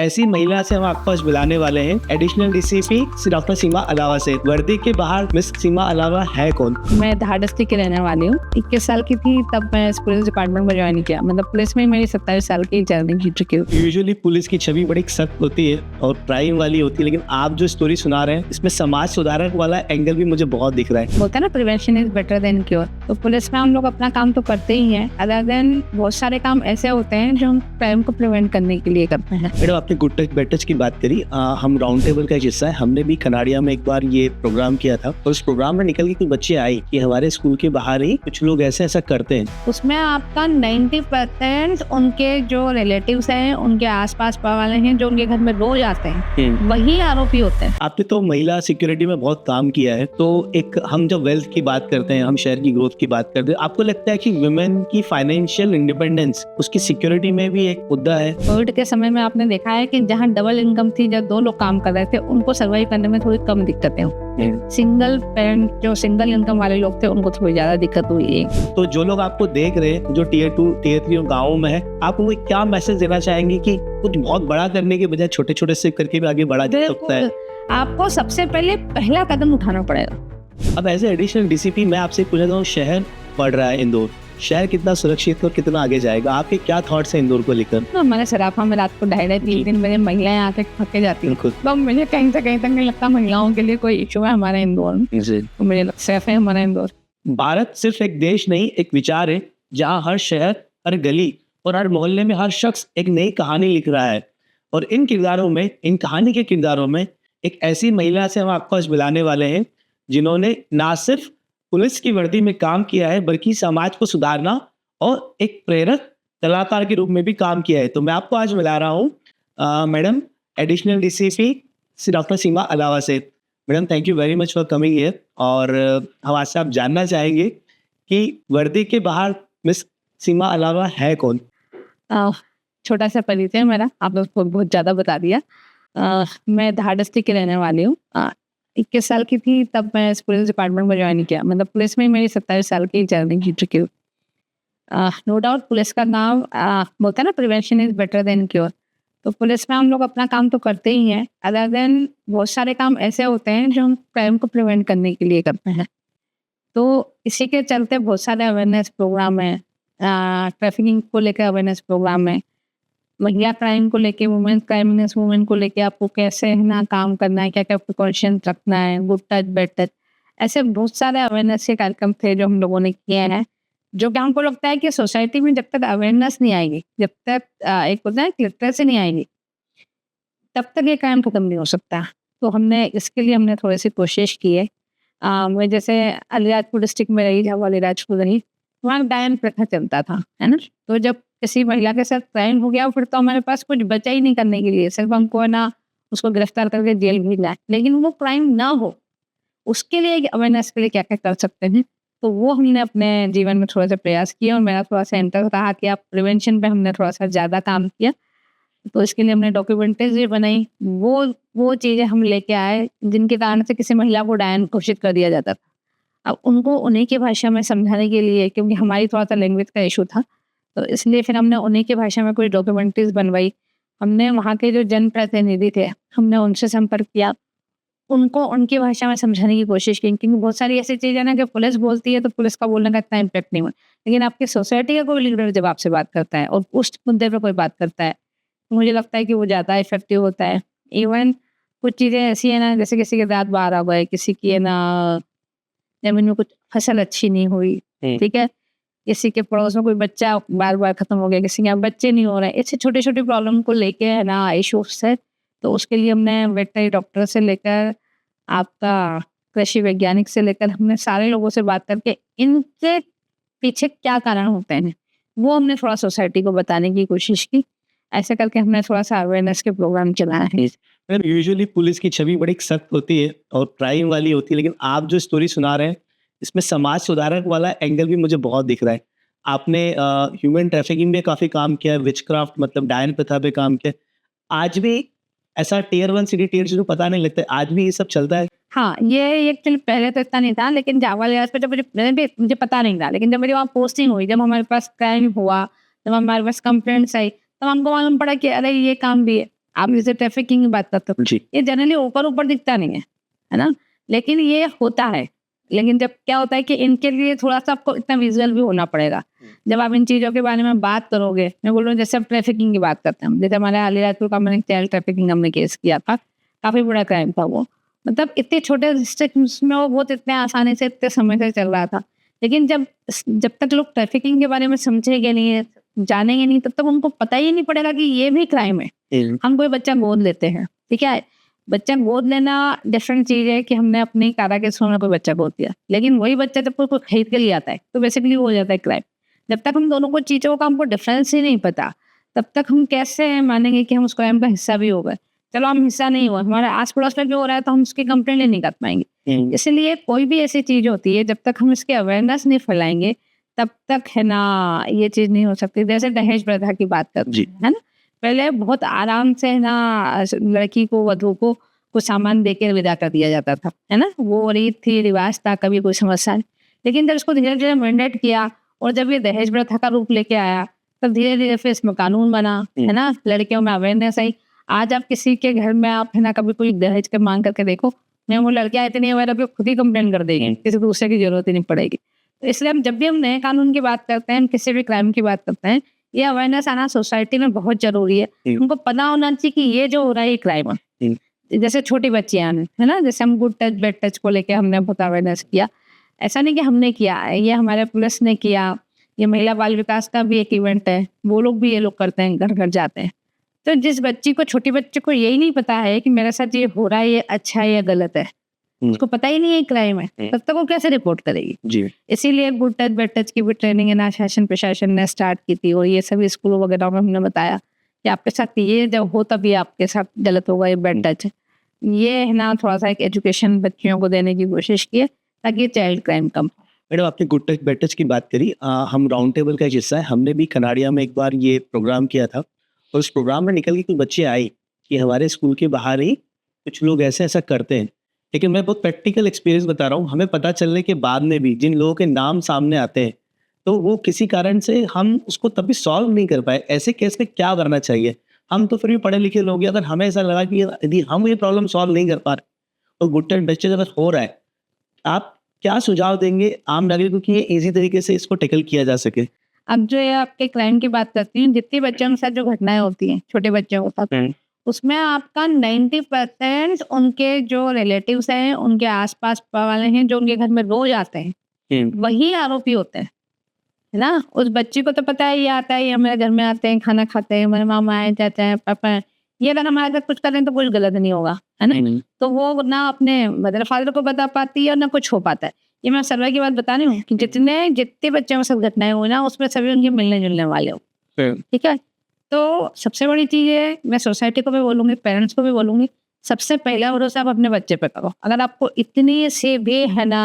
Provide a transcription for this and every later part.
ऐसी महिला से हम आपको आज बुलाने वाले हैं, additional DCP Shri doctor Seema Alawa से। वर्दी के बाहर मिस सीमा अलावा है कौन? मैं धारदस्ती की रहने वाली हूँ। 21 साल की थी तब मैं इस पुलिस डिपार्टमेंट में ज्वाइन किया। मतलब पुलिस में मेरी 27 साल की जर्नी की चुकी हूँ। यूजुअली पुलिस की छवि बड़ी सख्त होती है और क्राइम वाली होती है, लेकिन आप जो स्टोरी सुना रहे हैं इसमें समाज सुधारक वाला एंगल भी मुझे बहुत दिख रहा है। बोलते हैं ना, prevention is better than cure. तो पुलिस में हम लोग अपना काम तो करते ही हैं, अदर देन बहुत सारे काम ऐसे होते हैं जो हम क्राइम को प्रिवेंट करने के लिए करते हैं। मैडम, आपने गुड टच बैड टच की बात करी। हम राउंड टेबल का एक हिस्सा है। हमने भी कनाडिया में एक बार ये प्रोग्राम किया था और उस प्रोग्राम में निकल के कुछ बच्चे आए कि हमारे स्कूल के बाहर ही कुछ लोग ऐसा करते हैं। उसमें आपका 90% उनके जो रिलेटिव्स हैं, उनके आसपास वाले हैं, जो उनके घर में रोज आते हैं, वही आरोपी होते हैं। आपने तो महिला सिक्योरिटी में बहुत काम किया है, तो एक हम जब वेल्थ की बात करते हैं, हम शहर की ग्रोथ की बात करते हैं, आपको लगता है कि वुमेन की फाइनेंशियल इंडिपेंडेंस उसकी सिक्योरिटी में भी एक मुद्दा है? कोविड के समय में आपने देखा है कि जहाँ डबल इनकम थी, जब 2 लोग काम कर रहे थे, उनको सर्वाइव करने में थोड़ी कम दिक्कतें हुई। सिंगल पेरेंट जो सिंगल इनकम वाले लोग थे, उनको थोड़ी ज्यादा दिक्कत हुई है। तो जो लोग आपको देख रहे हैं, जो टियर 2 टियर 3 गाँव में है, आप उनको क्या मैसेज देना चाहेंगे कि कुछ बहुत बड़ा करने के बजाय छोटे छोटे से करके भी आगे बढ़ा जा सकता है? आपको सबसे पहले पहला कदम उठाना पड़ेगा। अब एज ए एडिशनल डीसीपी मैं आपसे पूछता हूँ, शहर बढ़ रहा है, इंदौर शहर कितना सुरक्षित और कितना आगे जाएगा? आपके क्या थॉट्स हैं इंदौर को लेकर? हमारे सराफा में रात को 2:30-3 बजे महिलाएं आके थके जाती हैं, तो मुझे कहीं से कहीं तक नहीं लगता महिलाओं के लिए कोई इशू है हमारे इंदौर में। तो मुझे सेफ है हमारा इंदौर। भारत सिर्फ एक देश नहीं, एक विचार है, जहाँ हर शहर, हर गली और हर मोहल्ले में हर शख्स एक नई कहानी लिख रहा है। और इन किरदारों में, इन कहानी के किरदारों में एक ऐसी महिला से हम आपको आज बुलाने वाले हैं, जिन्होंने ना सिर्फ पुलिस की वर्दी में काम किया है, बल्कि समाज को सुधारना और एक प्रेरक कलाकार के रूप में भी काम किया है। तो मैं आपको आज मिला रहा हूँ madam, additional DCP Shri doctor Seema Alawa से। Madam, thank you very much for coming here. और हम आज से आप जानना चाहेंगे कि वर्दी के बाहर मिस सीमा अलावा है कौन? छोटा सा परिचय मेरा, आप लोग को बहुत ज़्यादा बता दिया। मैं धारदस्ती की रहने वाली हूँ। 21 साल की थी तब मैं इस पुलिस डिपार्टमेंट में ज्वाइन किया। मतलब पुलिस में मेरी 27 साल की जर्नी की चुकी हूँ। नो डाउट पुलिस का काम बोलते हैं ना, prevention is better than cure. तो पुलिस में हम लोग अपना काम तो करते ही हैं, अदर देन बहुत सारे काम ऐसे होते हैं जो हम क्राइम को प्रिवेंट करने के लिए करते हैं। तो इसी के चलते बहुत सारे अवेयरनेस प्रोग्राम है, ट्रैफिकिंग को लेकर अवेयरनेस प्रोग्राम है, महिला क्राइम को लेके, वुमेन क्राइमिनस वुमेन को लेके आपको कैसे है ना काम करना है, क्या क्या प्रिकॉशन रखना है, गुड टच बैड टच, ऐसे बहुत सारे अवेयरनेस के कार्यक्रम थे जो हम लोगों ने किए हैं। जो कि हमको लगता है कि सोसाइटी में जब तक अवेयरनेस नहीं आएगी, जब तक एक होता है लिटरेसी नहीं आएगी, तब तक ये क्राइम खत्म नहीं हो सकता। तो हमने इसके लिए हमने थोड़ी सी कोशिश की है। मैं जैसे अलीराजपुर डिस्ट्रिक्ट में रही, जब अलीराजपुर रही, वहाँ डायन प्रथा चलता था, है ना। तो जब किसी महिला के साथ क्राइम हो गया, फिर तो हमारे पास कुछ बचा ही नहीं करने के लिए, सिर्फ हमको है ना उसको गिरफ्तार करके जेल भेजना है। लेकिन वो क्राइम ना हो, उसके लिए अवेयरनेस के लिए क्या क्या कर सकते हैं, तो वो हमने अपने जीवन में थोड़ा सा प्रयास किया। और मेरा थोड़ा सा इंटर रहा कि आप प्रिवेंशन पे हमने थोड़ा सा ज़्यादा काम किया। तो इसके लिए हमने डॉक्यूमेंट्रीज भी बनाई। वो चीज़ें हम लेके आए जिनके कारण से किसी महिला को डायन घोषित कर दिया जाता था। अब उनको उन्हीं की भाषा में समझाने के लिए, क्योंकि हमारी थोड़ा सा लैंग्वेज का इशू था, तो इसलिए फिर हमने उन्हीं की भाषा में कोई डॉक्यूमेंट्रीज बनवाई। हमने वहाँ के जो जनप्रतिनिधि थे, हमने उनसे संपर्क किया, उनको उनकी भाषा में समझाने की कोशिश की। क्योंकि बहुत सारी ऐसी चीज़ें ना कि पुलिस बोलती है तो पुलिस का बोलने का इतना इम्पैक्ट नहीं हुआ, लेकिन आपकी सोसाइटी का कोई लीडर जब आपसे बात करता है और उस मुद्दे पर कोई बात करता है, तो मुझे लगता है कि वो ज़्यादा इफेक्टिव होता है। इवन कुछ चीज़ें ऐसी है ना, जैसे किसी के दांत बाहर आ गए, किसी की है ना जमीन में कुछ फसल अच्छी नहीं हुई, ठीक है, किसी के पड़ोस में कोई बच्चा बार बार खत्म हो गया, किसी के यहाँ बच्चे नहीं हो रहे, ऐसे छोटे छोटे प्रॉब्लम को लेके है ना इशूज है। तो उसके लिए हमने वेटनरी डॉक्टर से लेकर आपका कृषि वैज्ञानिक से लेकर हमने सारे लोगों से बात करके इनके पीछे क्या कारण होते हैं वो हमने थोड़ा सोसाइटी को बताने की कोशिश की। ऐसे करके हमने थोड़ा सा अवेयरनेस के प्रोग्राम चलाया है। मैम, यूजुअली पुलिस की छवि बड़ी सख्त होती है और क्राइम वाली होती है, लेकिन आप जो स्टोरी सुना रहे हैं इसमें समाज सुधारक वाला एंगल भी मुझे बहुत दिख रहा है। आपने ह्यूमन ट्रैफिकिंग पे काफ़ी काम किया है, विचक्राफ्ट मतलब डायन प्रथा पे काम किया है। आज भी ऐसा टियर 1 सिटी टियर 2 पता नहीं लगता है, आज भी ये सब चलता है? हाँ, ये एक्चुअली पहले तो इतना नहीं था, लेकिन जावा लिहाज पे जब मुझे पता नहीं था, लेकिन जब मेरी वहाँ पोस्टिंग हुई, जब हमारे पास क्राइम हुआ, जब हमारे पास कंप्लेंट्स आई, तब हमको मालूम पड़ा कि अरे ये काम भी है। आप जैसे ट्रैफिकिंग की बात करते हो, जी। ये जनरली ऊपर ऊपर दिखता नहीं है ना? लेकिन ये होता है। लेकिन जब क्या होता है कि इनके लिए थोड़ा-सा आपको इतना विज़ुअल भी होना पड़ेगा। जब आप इन चीज़ों के बारे में बात करोगे, मैं बोल रही हूँ जैसे अब ट्रैफिकिंग की बात करते हैं हम, जैसे हमारे अलीराजपुर का मैंने चाइल्ड ट्रैफिकिंग हमने केस किया था, काफ़ी बड़ा क्राइम था वो। मतलब इतने छोटे डिस्ट्रिक्ट्स में वो बहुत इतने आसानी से इतने समय से चल रहा था। लेकिन जब तक लोग ट्रैफिकिंग के बारे में समझेंगे नहीं, जानेंगे नहीं, तब तक उनको पता ही नहीं पड़ेगा कि ये भी क्राइम है। हम्म, हम कोई बच्चा गोद लेते हैं, ठीक है? बच्चा गोद लेना डिफरेंट चीज़ है कि हमने अपनी कारागृह में कोई बच्चा गोद लिया। लेकिन वही बच्चा जब कोई खरीद के ले आता है, तो बेसिकली वो हो जाता है क्राइम। जब तक हम दोनों को चीज़ों का हमको डिफरेंस ही नहीं पता, तब तक हम कैसे मानेंगे कि हम उस क्राइम का हिस्सा भी हो गए? चलो हम हिस्सा नहीं हुए, हमारे आस-पड़ोस में भी हो रहा है तो हम उसकी कंप्लेंट नहीं कर पाएँगे। इसलिए कोई भी ऐसी चीज़ होती है, जब तक हम इसकी अवेयरनेस नहीं फैलाएँगे, तब तक है ना ये चीज़ नहीं हो सकती। जैसे दहेज प्रथा की बात करते जी। हैं, है ना? पहले बहुत आराम से है ना लड़की को, वधू को कुछ सामान दे के विदा कर दिया जाता था, है ना? वो रीत थी, रिवाज था, कभी कोई समस्या नहीं। लेकिन जब इसको धीरे-धीरे मैंडेट किया और जब ये दहेज प्रथा का रूप लेके आया, तब धीरे-धीरे फिर इसमें कानून बना, है ना? लड़कियों में अवेयरनेस आई। आज आप किसी के घर में आप है ना कभी कोई दहेज का माँग करके देखो, नहीं वो लड़कियाँ इतनी अवेयर है कि खुद ही कंप्लेन कर देगी, किसी दूसरे की ज़रूरत ही नहीं पड़ेगी। तो इसलिए हम जब भी हम नए कानून की बात करते हैं, हम किसी भी क्राइम की बात करते हैं, ये अवेयरनेस आना सोसाइटी में बहुत ज़रूरी है। उनको पता होना चाहिए कि ये जो हो रहा है ये क्राइम है। जैसे छोटी बच्चियाँ हैं, है ना? जैसे हम गुड टच, बैड टच को लेके हमने बहुत अवेयरनेस किया। ऐसा नहीं कि हमने किया, ये हमारे पुलिस ने किया, ये महिला बाल विकास का भी एक इवेंट है, वो लोग भी ये लोग करते हैं, घर-घर जाते हैं। तो जिस बच्ची को, छोटी बच्ची को यही नहीं पता है कि मेरे साथ ये हो रहा है, ये अच्छा है या गलत है, उसको पता ही नहीं है क्राइम है, तब तक वो कैसे रिपोर्ट करेगी? जी। इसीलिए गुड टच, बैड टच की भी ट्रेनिंग है ना शासन प्रशासन ने स्टार्ट की थी और ये सभी स्कूलों वगैरह में हमने बताया कि आपके साथ ये जब हो तभी आपके साथ गलत होगा, ये बैड टच है। ये है ना थोड़ा-सा एक एजुकेशन बच्चियों को देने की कोशिश की है ताकि ये चाइल्ड क्राइम कम हो। मैडम आपने गुड टच बैड टच की बात करी, हम राउंड टेबल का एक हिस्सा है, हमने भी कनाडिया में एक बार ये प्रोग्राम किया था और उस प्रोग्राम में निकल के कुछ बच्चे आई कि हमारे स्कूल के बाहर ही कुछ लोग ऐसा ऐसा करते हैं। लेकिन मैं बहुत प्रैक्टिकल एक्सपीरियंस बता रहा हूँ, हमें पता चलने के बाद में भी जिन लोगों के नाम सामने आते हैं तो वो किसी कारण से हम उसको तभी सॉल्व नहीं कर पाए। ऐसे केस में क्या करना चाहिए? हम तो फिर भी पढ़े लिखे लोग हैं, अगर हमें ऐसा लगा कि यदि हम ये प्रॉब्लम सॉल्व नहीं कर पा रहे तो गुड टच बैड टच अगर हो रहा है, आप क्या सुझाव देंगे आम नागरिकों की ये इजी तरीके से इसको टैकल किया जा सके? अब जो ये आपके क्राइम की बात करती हूँ, जितनी बच्चों के साथ जो घटनाएँ होती हैं, छोटे बच्चों के साथ, उसमें आपका 90% उनके जो रिलेटिव्स हैं, उनके आस-पास वाले हैं, जो उनके घर में रोज़ आते हैं, वही आरोपी होते हैं, है ना? उस बच्ची को तो पता है ये आता है, ये हमारे घर में आते हैं, खाना खाते हैं, मेरे मामा हैं, चाचा हैं, पापा हैं। ये अगर हमारे साथ कुछ कर रहे हैं तो कुछ गलत नहीं होगा, है ना? तो वो ना अपने मदर फादर को बता पाती है और ना कुछ हो पाता है। ये मैं सर्वे की बात बता रही हूँ कि जितने बच्चों के साथ घटनाएँ हुई ना, उसमें सभी उनके मिलने-जुलने वाले हो, ठीक है? तो सबसे बड़ी चीज़ है, मैं सोसाइटी को भी बोलूँगी, पेरेंट्स को भी बोलूँगी, सबसे पहला भरोसा आप अपने बच्चे पे करो। अगर आपको इतनी से भी है ना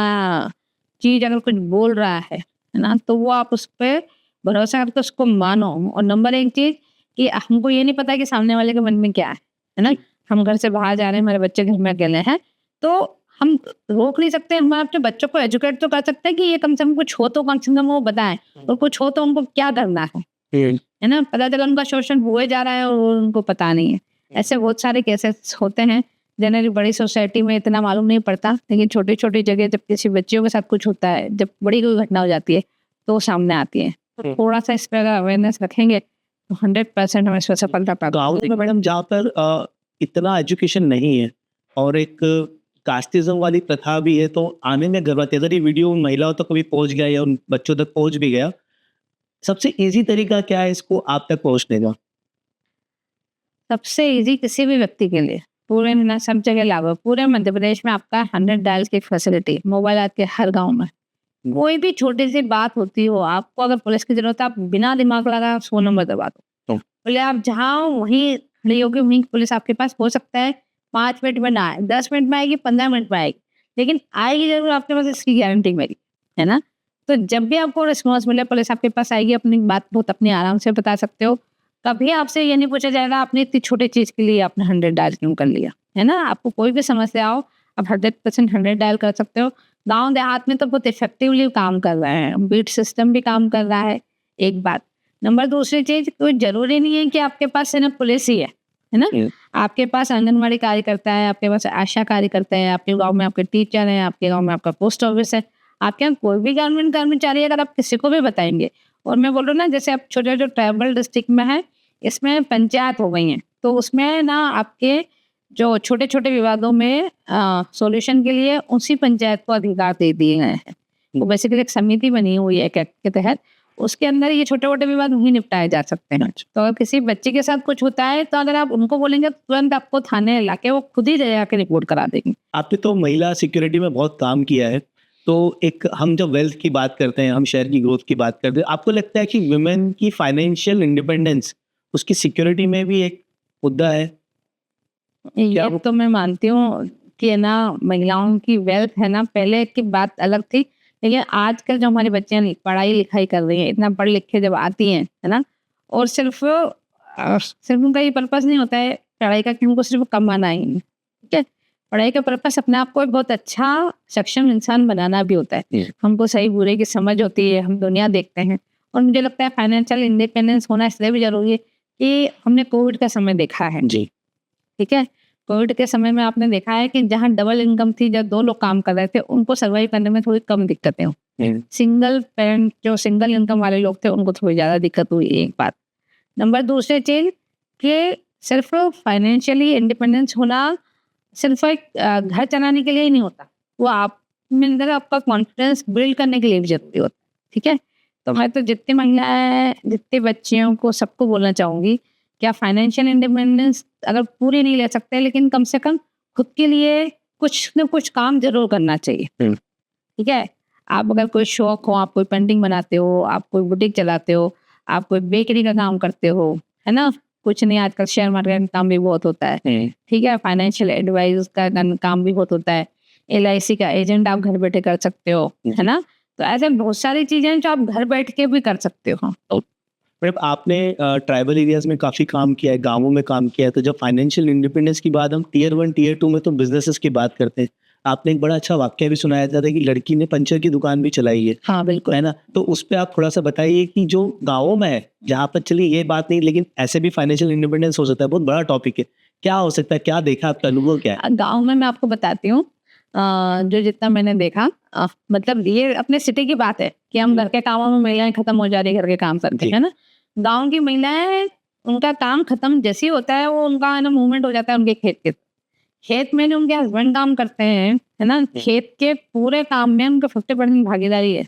चीज़ अगर कुछ बोल रहा है ना? तो वो आप उस पे भरोसा करके उसको मानो। और नंबर 1 चीज़ कि हमको ये नहीं पता कि सामने वाले के मन में क्या है ना? हम घर से बाहर जा रहे हैं, हमारे बच्चे घर में अकेले हैं, तो हम रोक नहीं सकते, हम अपने बच्चों को एजुकेट तो कर सकते हैं कि ये कम से कम कुछ हो तो कम से कम वो बताएँ और कुछ हो तो उनको क्या करना है ना? पता चला उनका शोषण हुए जा रहा है और उनको पता नहीं है। ऐसे बहुत सारे केसेस होते हैं, जनरली बड़ी सोसाइटी में इतना मालूम नहीं पड़ता, लेकिन छोटी-छोटी जगह जब किसी बच्चियों के साथ कुछ होता है, जब बड़ी कोई घटना हो जाती है, तो वो सामने आती है। तो थोड़ा-सा इस पे अगर अवेयरनेस रखेंगे, तो 100% हम इसमें सफलता प्राप्त गाँव में मैडम जहाँ पर इतना एजुकेशन नहीं है और एक कास्टिज़्म वाली प्रथा भी है, तो आने में घबराते हैं। अगर ये वीडियो उन महिलाओं तक कभी पहुँच गया या उन बच्चों तक पहुँच भी गया, सबसे ईज़ी तरीका क्या है इसको आप तक पहुँचने का? सबसे ईज़ी किसी भी व्यक्ति के लिए, पूरे ना सब जगह लागू है। पूरे मध्य प्रदेश में आपका 100 डायल्स की फैसिलिटी, मोबाइल आपके हर गाँव में। कोई भी छोटी-सी बात होती हो, आपको अगर पुलिस की ज़रूरत है, आप बिना दिमाग लगाए 100 नंबर दबा दो। बोले आप जहाँ हो वहीं खड़ी होके वहीं पुलिस आपके पास हो सकता है 5 मिनट में ना आए, 10 मिनट में आएगी, 15 मिनट में आएगी, लेकिन आएगी ज़रूर आपके पास, इसकी गारंटी मेरी, है ना? तो जब भी आपको रिस्पॉन्स मिले पुलिस आपके पास आएगी, अपनी बात बहुत अपनी आराम से बता सकते हो। कभी आपसे ये नहीं पूछा जाएगा आपने इतनी छोटी चीज़ के लिए आपने 100 डायल क्यों कर लिया, है ना? आपको कोई भी समस्या हो, आप 100% 100 डायल कर सकते हो। गाँव देहात में तो बहुत इफेक्टिवली काम कर रहे हैं, बीट सिस्टम भी काम कर रहा है, एक बात। नंबर दूसरी चीज़, कोई ज़रूरी नहीं है कि आपके पास सिर्फ पुलिस ही है, है ना? हम्म। आपके पास आंगनवाड़ी कार्यकर्ता है, आपके पास आशा कार्यकर्ता है, आपके गांव में आपके टीचर हैं, आपके गांव में आपका पोस्ट ऑफिस है, आपके यहाँ कोई भी गवर्नमेंट कर्मचारी अगर आप किसी को भी बताएंगे, और मैं बोल रहा हूँ ना, जैसे आप छोटे जो ट्राइबल डिस्ट्रिक्ट में है, इसमें पंचायत हो गई हैं, तो उसमें ना आपके जो छोटे छोटे विवादों में सॉल्यूशन के लिए उसी पंचायत को अधिकार दे दिए गए हैं। तो बेसिकली एक समिति बनी हुई है एक एक्ट के तहत, उसके अंदर ये छोटे मोटे विवाद वहीं निपटाए जा सकते हैं। तो अगर किसी बच्चे के साथ कुछ होता है, तो अगर आप उनको बोलेंगे तुरंत आपको थाने लाके वो खुद ही जाके रिपोर्ट करा देंगे। आपने तो महिला सिक्योरिटी में बहुत काम किया है, तो एक हम जब वेल्थ की बात करते हैं, हम शहर की ग्रोथ की बात करते हैं, आपको लगता है कि वुमेन की फाइनेंशियल इंडिपेंडेंस उसकी सिक्योरिटी में भी एक मुद्दा है? ये तो मैं मानती हूँ कि है ना, महिलाओं की वेल्थ है ना, पहले की बात अलग थी, लेकिन आजकल जो हमारी बच्चियां पढ़ाई लिखाई कर रही हैं, इतना पढ़ लिख के जब आती हैं, है ना, और सिर्फ उनका ये पर्पस नहीं होता है पढ़ाई का कि उनको सिर्फ कमाना ही है, ठीक है। पढ़ाई का पर्पस अपने आप को एक बहुत अच्छा सक्षम इंसान बनाना भी होता है। हमको सही बुरे की समझ होती है, हम दुनिया देखते हैं, और मुझे लगता है फाइनेंशियल इंडिपेंडेंस होना इसलिए भी जरूरी है कि हमने कोविड का समय देखा है जी। ठीक है। कोविड के समय में आपने देखा है कि जहाँ डबल इनकम थी, जब 2 लोग काम कर रहे थे, उनको सर्वाइव करने में थोड़ी कम दिक्कतें हुई। सिंगल पेरेंट जो सिंगल इनकम वाले लोग थे, उनको थोड़ी ज़्यादा दिक्कत हुई, एक बात। नंबर दूसरी चीज़ कि सिर्फ फाइनेंशियली इंडिपेंडेंस होना सिर्फ एक घर चलाने के लिए ही नहीं होता, वो आप में अंदर आपका कॉन्फिडेंस बिल्ड करने के लिए भी जरूरी होता है, ठीक है। तो मैं तो जितनी महिलाएं, जितने बच्चियों को, सबको बोलना चाहूँगी कि आप फाइनेंशियल इंडिपेंडेंस अगर पूरी नहीं ले सकते, लेकिन कम से कम खुद के लिए कुछ न कुछ काम जरूर करना चाहिए, ठीक है। आप अगर कोई शौक हो, आप कोई पेंटिंग बनाते हो, आप कोई बुटीक चलाते हो, आप कोई बेकरी का काम करते हो, है ना, कुछ नहीं, आजकल शेयर मार्केट का काम भी बहुत होता है, ठीक है, फाइनेंशियल एडवाइस का काम भी बहुत होता है, LIC का एजेंट आप घर बैठे कर सकते हो, है ना। तो ऐसे बहुत सारी चीजें जो आप घर बैठ के भी कर सकते हो। मैडम, आपने ट्राइबल एरियाज में काफ़ी काम किया है, गांवों में काम किया है, तो जब फाइनेंशियल इंडिपेंडेंस की बात, हम टियर 1 टियर 2 में तो बिजनेसेस की बात करते हैं, आपने एक बड़ा अच्छा वाक्य भी सुनाया था कि लड़की ने पंचर की दुकान भी चलाई है। हाँ बिल्कुल, है ना, तो उस पर आप थोड़ा सा बताइए कि जो गाँवों में है, जहाँ पर चलिए ये बात नहीं, लेकिन ऐसे भी फाइनेंशियल इंडिपेंडेंस हो सकता है, बहुत बड़ा टॉपिक है, क्या हो सकता है, क्या देखा, आपका अनुभव क्या है? गाँव में मैं आपको बताती हूँ, जो जितना मैंने देखा, मतलब ये अपने सिटी की बात है कि हम घर के कामों में महिलाएं खत्म हो जा रही है, घर के काम करते जी। हैं ना। गांव की महिलाएं, उनका काम खत्म जैसे ही होता है, वो उनका है ना मूवमेंट हो जाता है उनके खेत में जो उनके हस्बैंड काम करते हैं, है ना, खेत के पूरे काम में उनका 50% भागीदारी है।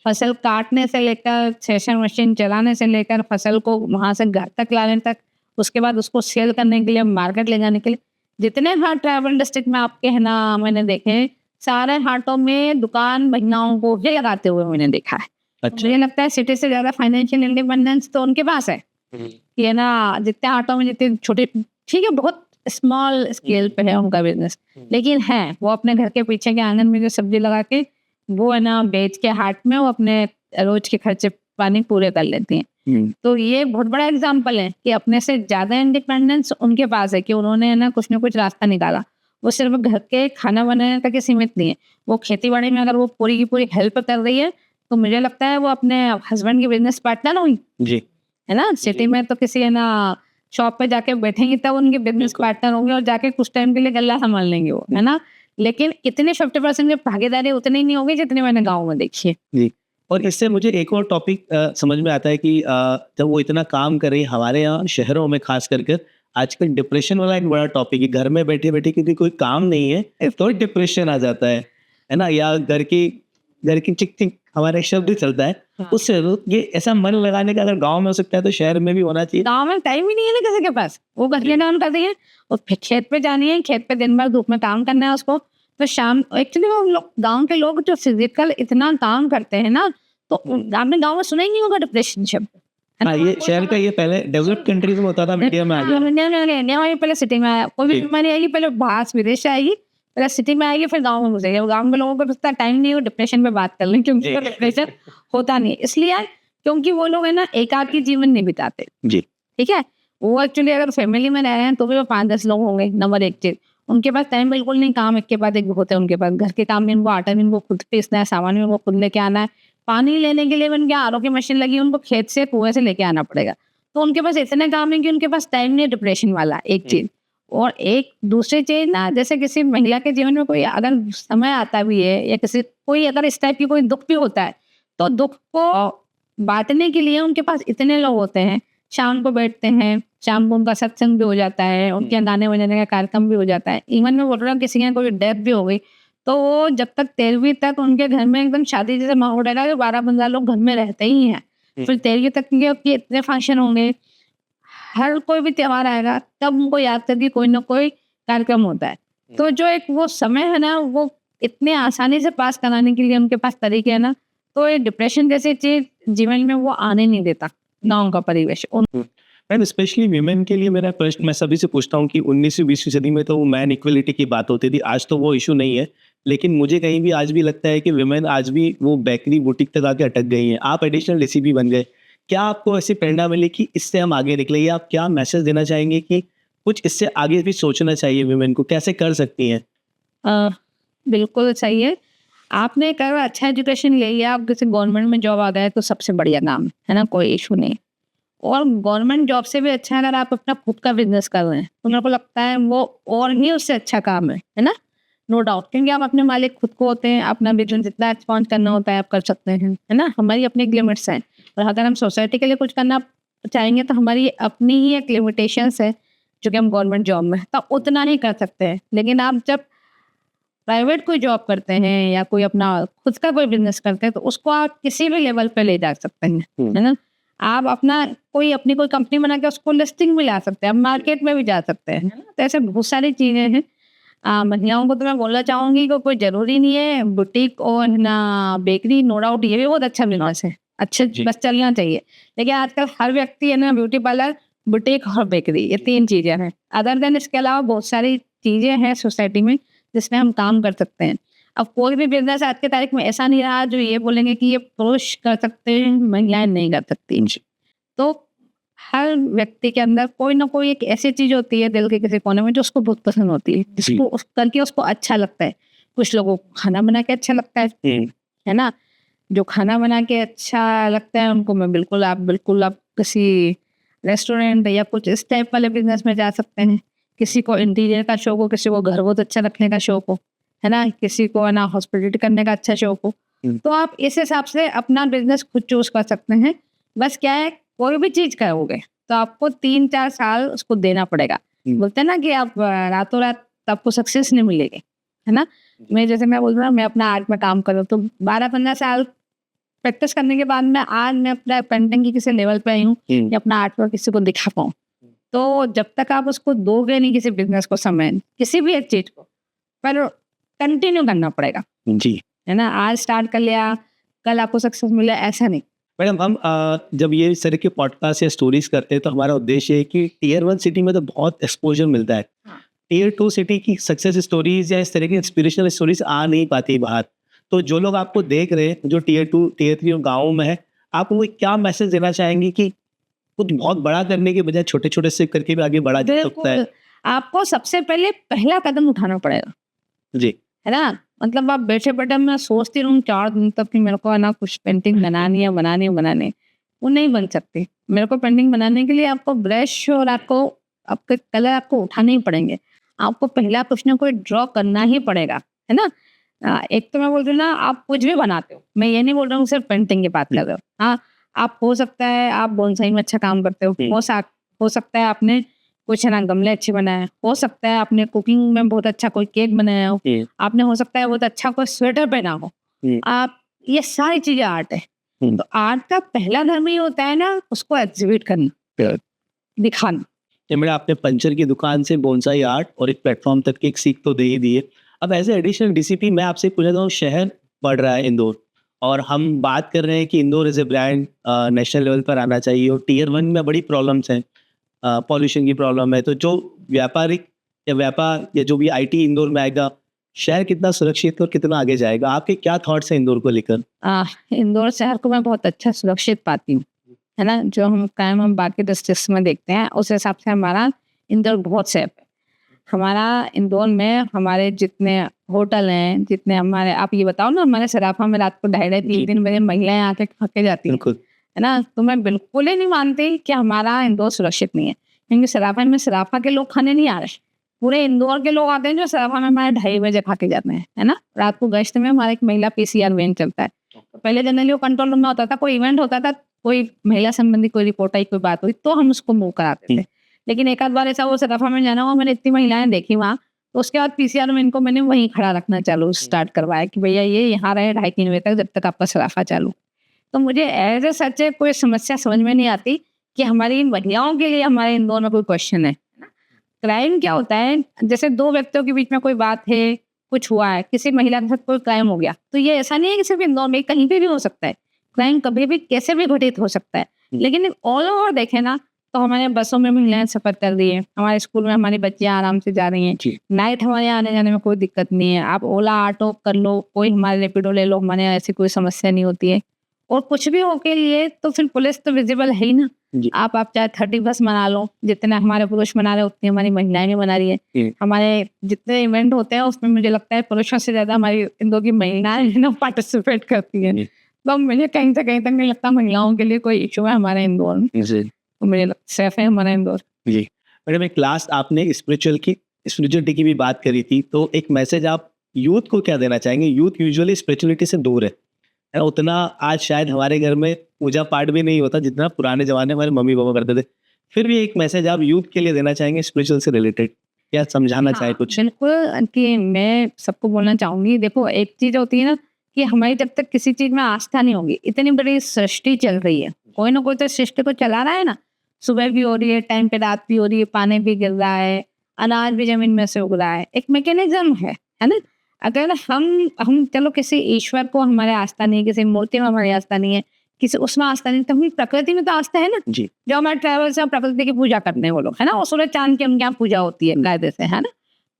फसल काटने से लेकर, थ्रेशर मशीन चलाने से लेकर, फसल को वहां से घर तक लाने तक, उसके बाद उसको सेल करने के लिए, मार्केट ले जाने के लिए, जितने हाट ट्राइबल डिस्ट्रिक्ट में आपके है ना, मैंने देखे सारे हाटों में दुकान महिलाओं को ही लगाते हुए मैंने देखा है। अच्छा। मुझे लगता है सिटी से ज्यादा फाइनेंशियल इंडिपेंडेंस तो उनके पास है कि है ना, जितने हाटों में, जितने छोटे, ठीक है, बहुत स्मॉल स्केल पे है उनका बिजनेस, लेकिन है वो अपने घर के पीछे के आंगन में जो सब्जी लगा के वो है ना बेच के हाट में वो अपने रोज के खर्चे पानी पूरे कर लेती हैं। तो ये बहुत बड़ा एग्जाम्पल है कि अपने से ज्यादा इंडिपेंडेंस उनके पास है कि उन्होंने है ना कुछ ना कुछ रास्ता निकाला। वो सिर्फ घर के खाना बनाने तक ही सीमित नहीं है, वो खेती बाड़ी में अगर वो पूरी की पूरी हेल्प कर रही है, तो मुझे लगता है वो अपने हस्बैंड की बिजनेस पार्टनर हुई, जी। है ना। सिटी में तो किसी है ना शॉप पे जाके बैठेंगी तब उनके बिजनेस पार्टनर होंगे, और जाके कुछ टाइम के लिए गल्ला संभाल लेंगे वो, है ना। लेकिन इतने 50% की भागीदारी उतनी नहीं होगी जितनी मैंने गाँव में देखी है। जी। और इससे मुझे एक और टॉपिक समझ में आता है कि जब वो इतना काम कर रही है, हमारे यहाँ शहरों में खास कर आजकल डिप्रेशन वाला एक बड़ा टॉपिक है। घर में बैठे बैठे क्योंकि कोई काम नहीं है तो डिप्रेशन आ जाता है ना, या घर की चिक चिक हमारा एक शब्द चलता है, हाँ। उससे ये ऐसा मन लगाने का अगर गांव में हो सकता है तो शहर में भी होना चाहिए। गाँव में टाइम ही नहीं है ना किसी के पास, वो घर के डाउन कर दिए और फिर खेत पे जानी है, खेत पे दिन भर धूप में काम करना है उसको, तो शाम एक्चुअली वो लोग गाँव के लोग जो फिजिकल इतना काम करते हैं ना, तो आपने गाँव में सुना ही नहीं होगा डिप्रेशन शब्द। हाँ, ये शहर का ये पहले डेवलप्ड कंट्रीज में होता था, मीडिया में आ गया। इंडिया में पहले सिटी में आया, कोई भी जी। बीमारी आएगी पहले बाहर विदेश से आएगी, पहले सिटी में आएगी, फिर गाँव में घुसेगी। गाँव के लोगों को इतना टाइम नहीं है डिप्रेशन पे बात करने, क्योंकि जी। डिप्रेशन होता नहीं है, इसलिए क्योंकि वो लोग है ना एकाकी जीवन नहीं बिताते, जी। ठीक है। वो एक्चुअली अगर फैमिली में रह रहे हैं तो भी वो 5-10 लोग होंगे। नंबर एक चीज, उनके पास टाइम बिल्कुल नहीं, काम एक के बाद एक होते हैं उनके पास। घर के काम में उनको आटा भी उनको खुद पीसना है, सामान भी उनको खुद लेके आना है, पानी लेने के लिए उनके RO की मशीन लगी, उनको खेत से कुएं से लेके आना पड़ेगा। तो उनके पास इतने काम है कि उनके पास टाइम नहीं है डिप्रेशन वाला, एक चीज। और एक दूसरी चीज ना, जैसे किसी महिला के जीवन में कोई अगर समय आता भी है या किसी कोई अगर इस टाइप की कोई दुख भी होता है, तो दुख को बांटने के लिए उनके पास इतने लोग होते हैं, शाम को बैठते हैं, शाम को उनका सत्संग भी हो जाता है, उनके यहाँ गाने बजाने का कार्यक्रम भी हो जाता है। इवन मैं बोल रहा हूँ किसी के यहाँ कोई डेथ भी हो गई, तो वो जब तक 13वीं तक उनके घर में एकदम शादी जैसे माहौल रहेगा, कि 12-15 लोग घर में रहते ही हैं। फिर 13वीं तक के इतने फंक्शन होंगे, हर कोई भी त्योहार आएगा तब उनको याद करके कोई ना कोई कार्यक्रम होता है। तो जो एक वो समय है ना, वो इतने आसानी से पास कराने के लिए उनके पास तरीके है ना, तो ये डिप्रेशन जैसी चीज जीवन में वो आने नहीं देता, ना उनका परिवेश। मैम स्पेशली वीमेन के लिए मेरा प्रश्न, मैं सभी से पूछता हूँ कि 19वीं-20वीं सदी में तो वो मैन इक्वलिटी की बात होती थी, आज तो वो इशू नहीं है, लेकिन मुझे कहीं भी आज भी लगता है कि वीमेन आज भी वो बेकरी बुटीक तक आके अटक गई हैं। आप एडिशनल रेसिपी बन गए, क्या आपको ऐसी प्रेरणा मिली कि इससे हम आगे निकले, या आप क्या मैसेज देना चाहेंगे कि कुछ इससे आगे भी सोचना चाहिए वीमेन को, कैसे कर सकती हैं? बिल्कुल सही है। आपने कहा अच्छा एजुकेशन ले लिया, आप किसी गवर्नमेंट में जॉब आ गए तो सबसे बढ़िया काम है ना, कोई इशू नहीं। और गवर्नमेंट जॉब से भी अच्छा है अगर आप अपना खुद का बिजनेस कर रहे हैं, तो मेरे को लगता है वो और ही उससे अच्छा काम है ना, नो डाउट। क्योंकि आप अपने मालिक खुद को होते हैं, अपना बिजनेस जितना एक्सपांड करना होता है आप कर सकते हैं, है ना। हमारी अपनी एक लिमिट्स हैं, और अगर हम सोसाइटी के लिए कुछ करना चाहेंगे तो हमारी अपनी ही एक लिमिटेशंस है, जो कि हम गवर्नमेंट जॉब में तो उतना नहीं कर सकते हैं। लेकिन आप जब प्राइवेट कोई जॉब करते हैं या कोई अपना खुद का कोई बिजनेस करते हैं, तो उसको आप किसी भी लेवल पे ले जा सकते हैं, है ना। आप अपना अपनी कोई कंपनी बना के उसको लिस्टिंग में ला सकते हैं, आप मार्केट में भी जा सकते हैं, है ना। तो ऐसे बहुत सारी चीजें हैं। महिलाओं को तो मैं बोलना चाहूंगी कि कोई जरूरी नहीं है बुटीक और ना बेकरी, नो डाउट ये भी बहुत अच्छा बिजनेस है, अच्छे बस चलना चाहिए। लेकिन आजकल हर व्यक्ति है ना ब्यूटी पार्लर, बुटीक और बेकरी, ये 3 चीजें हैं। अदर देन इसके अलावा बहुत सारी चीजें हैं सोसाइटी में जिसमें हम काम कर सकते हैं। अब कोई भी बिजनेस आज के तारीख में ऐसा नहीं रहा जो ये बोलेंगे कि ये पुरुष कर सकते हैं, महिलाएं नहीं कर सकती। तो हर व्यक्ति के अंदर कोई ना कोई एक ऐसी चीज होती है दिल के किसी कोने में जो उसको बहुत पसंद होती है, जिसको करके उसको अच्छा लगता है। कुछ लोगों को खाना बना के अच्छा लगता है ना। जो खाना बना के अच्छा लगता है उनको मैं बिल्कुल आप किसी रेस्टोरेंट या कुछ इस टाइप वाले बिजनेस में जा सकते हैं। किसी को इंटीरियर का शौक हो, किसी को घर बहुत अच्छा रखने का शौक हो, है ना, किसी को है ना हॉस्पिटलिटी करने का अच्छा शौक हो, तो आप इस हिसाब से अपना बिजनेस खुद चूज कर सकते हैं। बस क्या है, कोई भी चीज करोगे तो आपको 3-4 साल उसको देना पड़ेगा। बोलते हैं ना कि आप रातों रात आपको सक्सेस नहीं मिलेगी, है ना। मैं बोल रहा हूँ, मैं अपना आर्ट में काम कर रहा हूँ, तो 12-15 साल प्रैक्टिस करने के बाद मैं अपना पेंटिंग की किसी लेवल पे आई हूँ या अपना आर्ट वर्क किसी को दिखा पाऊँ। तो जब तक आप उसको दोगे नहीं किसी बिजनेस को समय, किसी भी एक चीज को, पर कंटिन्यू करना पड़ेगा जी, है ना। आज स्टार्ट कर लिया, कल आपको सक्सेस मिला, ऐसा नहीं। मैडम हम जब ये इस तरह के पॉडकास्ट या स्टोरीज करते हैं तो हमारा उद्देश्य है कि Tier 1 सिटी में तो बहुत एक्सपोजर मिलता है, Tier 2 सिटी की सक्सेस स्टोरीज या इस तरह की इंस्पिरेशनल स्टोरीज आ नहीं पाती बाहर। तो जो लोग आपको देख रहे हैं जो Tier 2 Tier 3 गाँव में है, आप वो क्या मैसेज देना चाहेंगे कि कुछ बहुत बड़ा करने के बजाय छोटे छोटे से करके भी आगे बढ़ा जा सकता है? आपको सबसे पहले पहला कदम उठाना पड़ेगा जी, है ना। मतलब आप बैठे बैठे मैं सोचती रहूँ 4 दिन तक कि मेरे को है ना कुछ पेंटिंग बनानी है, वो नहीं बन सकती। मेरे को पेंटिंग बनाने के लिए आपको ब्रश और आपके कलर आपको उठाने ही पड़ेंगे। आपको पहला कुछ ना कुछ ड्रॉ करना ही पड़ेगा, है ना। एक तो मैं बोल रही हूँ ना, आप कुछ भी बनाते हो, मैं ये नहीं बोल रहा हूँ सिर्फ पेंटिंग की बात कर रहे हो। हाँ, आप हो सकता है आप बोनसाई में अच्छा काम करते हो, हो सकता है आपने कुछ है ना गमले अच्छे बनाए, हो सकता है आपने कुकिंग में बहुत अच्छा कोई केक बनाया हो, आपने हो सकता है बहुत अच्छा कोई स्वेटर पहना हो। आप ये सारी चीजें आर्ट है। तो आर्ट का पहला धर्म ही होता है ना उसको एग्जिबिट करना, दिखाना। मेरा आपने पंचर की दुकान से बोनसाई आर्ट और एक प्लेटफॉर्म तक की एक सीख तो दे ही दी है। अब एज ए एडिशनल डीसीपी मैं आपसे पूछना चाहता हूँ, शहर बढ़ रहा है इंदौर, और हम बात कर रहे हैं कि Indore as a brand national level पर आना चाहिए, और Tier 1 में बड़ी प्रॉब्लम्स हैं, पॉल्यूशन की प्रॉब्लम है। तो जो व्यापारिक या व्यापार या जो भी आईटी इंदौर में आएगा, शहर कितना सुरक्षित और कितना आगे जाएगा? आपके क्या थॉट्स हैं इंदौर को लेकर? इंदौर शहर को मैं बहुत अच्छा सुरक्षित पाती हूँ, है ना। जो हम बाकी डिस्ट्रिक्ट्स में देखते हैं उस हिसाब से हमारा इंदौर बहुत सेफ है। हमारा इंदौर में हमारे जितने होटल हैं, जितने हमारे, आप ये बताओ ना, हमारे सराफा में रात को 2:30-3 बजे महिलाएं आके थके जाती हैं, है ना। तो मैं बिल्कुल ही नहीं मानती कि हमारा इंदौर सुरक्षित नहीं है, क्योंकि सराफा में सराफा के लोग खाने नहीं आ रहे, पूरे इंदौर के लोग आते हैं जो सराफा में हमारे 2:30 बजे खा के जाते हैं, है ना। रात को गश्त में हमारा एक महिला PCR वैन चलता है। तो पहले जनरली वो कंट्रोल रूम में होता था, कोई इवेंट होता था, कोई महिला संबंधी कोई रिपोर्ट आई, कोई बात हुई, तो हम उसको मूव कराते थे। लेकिन एक आध बार ऐसा वो सराफा में जाना हुआ, मैंने इतनी महिलाएं देखी वहाँ, तो उसके बाद PCR में इनको मैंने वहीं खड़ा रखना चालू स्टार्ट करवाया कि भैया ये यहाँ रहे 2:30-3 बजे तक, जब तक आपका सराफा चालू। तो मुझे एज ए सच कोई समस्या समझ में नहीं आती कि हमारी इन महिलाओं के लिए हमारे इंदौर में कोई क्वेश्चन है ना। क्राइम क्या होता है, जैसे दो व्यक्तियों के बीच में कोई बात है, कुछ हुआ है, किसी महिला के साथ कोई क्राइम हो गया, तो ये ऐसा नहीं है कि सिर्फ इंदौर में, कहीं पे भी हो सकता है। क्राइम कभी भी कैसे भी घटित हो सकता है, लेकिन ऑल ओवर देखे ना तो हमारे बसों में महिलाएं सफर कर रही है, हमारे स्कूल में हमारी बच्चियां आराम से जा रही हैं, नाइट हमारे आने जाने में कोई दिक्कत नहीं है। आप ओला ऑटो कर लो, कोई हमारे रेपिडो ले लो, हमारे ऐसी कोई समस्या नहीं होती है। और कुछ भी हो के लिए तो फिर पुलिस तो विजिबल है ही ना। आप चाहे 30 बस मना लो, जितने हमारे पुरुष मना रहे उतनी हमारी महिलाएं भी मना रही है। हमारे जितने इवेंट होते हैं उसमें मुझे लगता है पुरुषों से ज्यादा हमारी इंदौर की महिलाएं ना पार्टिसिपेट करती है। तो मुझे कहीं से कहीं तक नहीं लगता महिलाओं के लिए कोई इशू है हमारे इंदौर में। तो मुझे लगता सेफ है हमारा इंदौर। जी मैडम, एक लास्ट आपने स्पिरिचुअलिटी की भी बात करी थी, तो एक मैसेज आप यूथ को क्या देना चाहेंगे? यूथ यूजुअली स्पिरिचुअलिटी से दूर है, उतना आज शायद हमारे घर में पूजा पाठ भी नहीं होता जितना पुराने जमाने हमारे मम्मी पापा करते थे। फिर भी एक मैसेज आप यूथ के लिए देना चाहेंगे स्पिरिचुअल से रिलेटेड, क्या समझाना चाहे कुछ? बिल्कुल, कि मैं सबको बोलना चाहूंगी, देखो एक चीज होती है ना कि हमारी जब तक किसी चीज में आस्था नहीं होगी, इतनी बड़ी सृष्टि चल रही है, कोई ना कोई तो सृष्टि को चला रहा है ना। सुबह भी हो रही है, टाइम पे रात भी हो रही है, पानी भी गिर रहा है, अनाज भी जमीन में से उग रहा है, एक मैकेनिज्म है ना। अगर हम चलो किसी ईश्वर को हमारे आस्था नहीं, किसी मूर्ति में हमारी आस्था नहीं है, किसी उसमें आस्था नहीं, तो हमें प्रकृति में तो आस्था है ना जी। जो हमारे ट्रैवल्स हैं प्रकृति की पूजा करते हैं वो लोग, है ना। और सूरज चांद की हम यहाँ पूजा होती है कायदे से, है ना।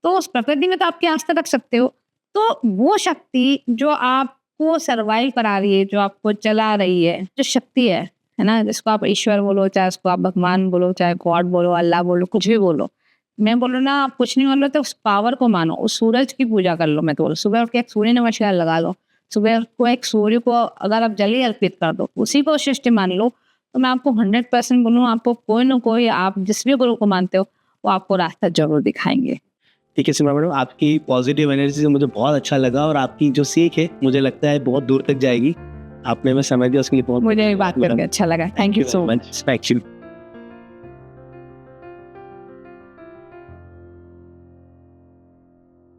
तो उस प्रकृति में तो आपकी आस्था रख सकते हो। तो वो शक्ति जो आपको सर्वाइव करा रही है, जो आपको चला रही है, जो शक्ति है ना, जिसको आप ईश्वर बोलो, चाहे उसको आप भगवान बोलो, चाहे गॉड बोलो, अल्लाह बोलो, कुछ भी बोलो। मैं बोलो ना, आप कुछ नहीं बोलो तो उस पावर को मानो, उस सूरज की पूजा कर लो। मैं तो बोलो सुबह उठ के एक सूर्य नमस्कार लगा लो, सुबह को एक सूर्य को अगर आप जल ही अर्पित कर दो, उसी को सृष्टि मान लो, तो मैं आपको 100% बोलूँ, आपको कोई ना कोई, आप जिस भी गुरु को मानते हो वो आपको रास्ता जरूर दिखाएंगे। ठीक है सीमा मैडम, आपकी पॉजिटिव एनर्जी से मुझे बहुत अच्छा लगा, और आपकी जो सीख है मुझे लगता है बहुत दूर तक जाएगी। आपने हमें समय दिया उसके लिए बहुत, मुझे बात करके अच्छा लगा। Thank you so much. Thank you.